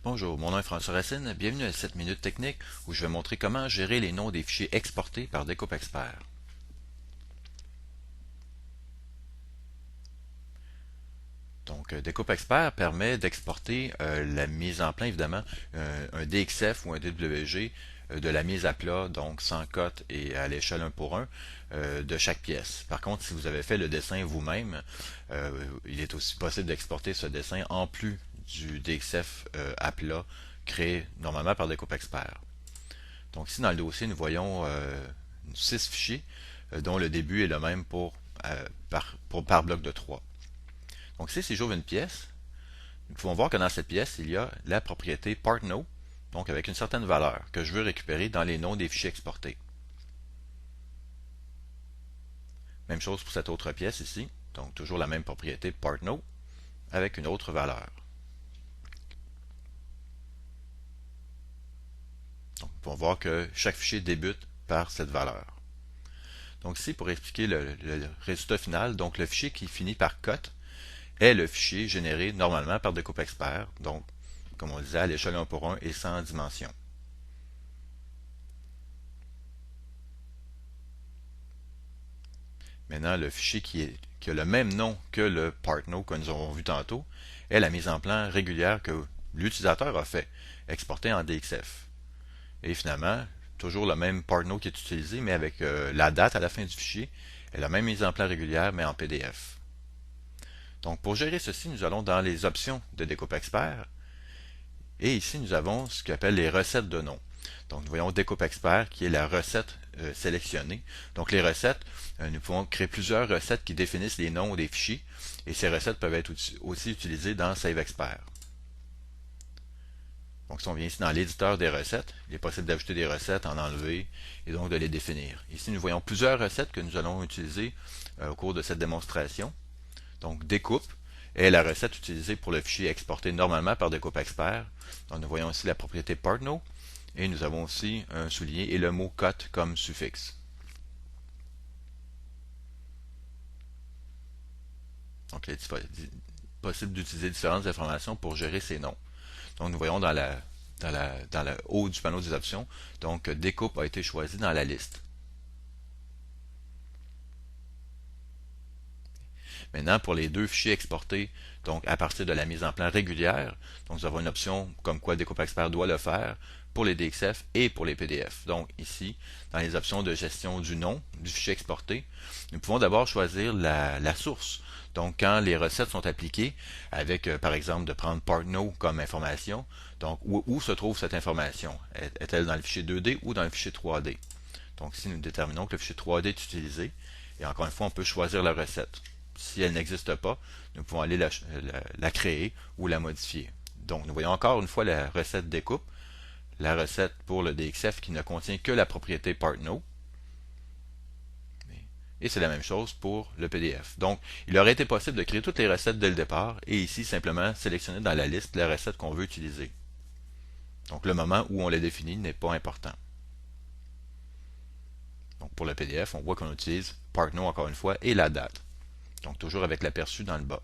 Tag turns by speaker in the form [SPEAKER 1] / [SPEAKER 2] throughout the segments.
[SPEAKER 1] Bonjour, mon nom est François Racine, bienvenue à cette minute technique où je vais montrer comment gérer les noms des fichiers exportés par Découpe Expert. Donc, Découpe Expert permet d'exporter la mise en plan, évidemment, un DXF ou un DWG de la mise à plat, donc sans cote et à l'échelle 1 pour 1 de chaque pièce. Par contre, si vous avez fait le dessin vous-même, il est aussi possible d'exporter ce dessin en plus du DXF à plat créé normalement par Découpe Expert. Donc ici dans le dossier, nous voyons 6 fichiers dont le début est le même par bloc de 3. Donc ici, si j'ouvre une pièce, nous pouvons voir que dans cette pièce, il y a la propriété partNow, donc avec une certaine valeur que je veux récupérer dans les noms des fichiers exportés. Même chose pour cette autre pièce ici, donc toujours la même propriété partNow avec une autre valeur. Donc nous pouvons voir que chaque fichier débute par cette valeur. Donc ici, pour expliquer le résultat final, donc le fichier qui finit par cote est le fichier généré normalement par Découpe Expert, donc comme on disait à l'échelle 1 pour 1 et sans dimension. Maintenant, le fichier qui a le même nom que le partNow que nous avons vu tantôt est la mise en plan régulière que l'utilisateur a fait, exportée en DXF. Et finalement, toujours le même partNow qui est utilisé, mais avec la date à la fin du fichier, et la même mise en plan régulière, mais en PDF. Donc pour gérer ceci, nous allons dans les options de Découpe Expert, et ici nous avons ce qu'on appelle les recettes de noms. Donc nous voyons Découpe Expert qui est la recette sélectionnée. Donc les recettes, nous pouvons créer plusieurs recettes qui définissent les noms des fichiers, et ces recettes peuvent être aussi utilisées dans Save Expert. Donc si on vient ici dans l'éditeur des recettes, il est possible d'ajouter des recettes, en enlever, et donc de les définir. Ici nous voyons plusieurs recettes que nous allons utiliser au cours de cette démonstration. Donc découpe est la recette utilisée pour le fichier exporté normalement par Découpe Expert. Donc nous voyons ici la propriété partNow, et nous avons aussi un souligné et le mot cut comme suffixe. Donc il est possible d'utiliser différentes informations pour gérer ces noms. Donc nous voyons dans le haut du panneau des options, donc découpe a été choisi dans la liste. Maintenant, pour les deux fichiers exportés, donc à partir de la mise en plan régulière, donc nous avons une option comme quoi Découpe Expert doit le faire pour les DXF et pour les PDF. Donc ici, dans les options de gestion du nom du fichier exporté, nous pouvons d'abord choisir la source. Donc quand les recettes sont appliquées, avec par exemple de prendre partNow comme information, donc où se trouve cette information? Est-elle dans le fichier 2D ou dans le fichier 3D? Donc ici, nous déterminons que le fichier 3D est utilisé, et encore une fois, on peut choisir la recette. Si elle n'existe pas, nous pouvons aller la créer ou la modifier. Donc nous voyons encore une fois la recette découpe, la recette pour le DXF qui ne contient que la propriété partNow, et c'est la même chose pour le PDF. Donc il aurait été possible de créer toutes les recettes dès le départ, et ici simplement sélectionner dans la liste la recette qu'on veut utiliser. Donc le moment où on les définit n'est pas important. Donc pour le PDF, on voit qu'on utilise partNow encore une fois et la date. Donc toujours avec l'aperçu dans le bas.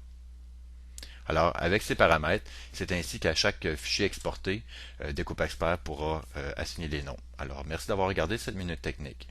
[SPEAKER 1] Alors, avec ces paramètres, c'est ainsi qu'à chaque fichier exporté, Découpe Expert pourra assigner les noms. Alors, merci d'avoir regardé cette minute technique.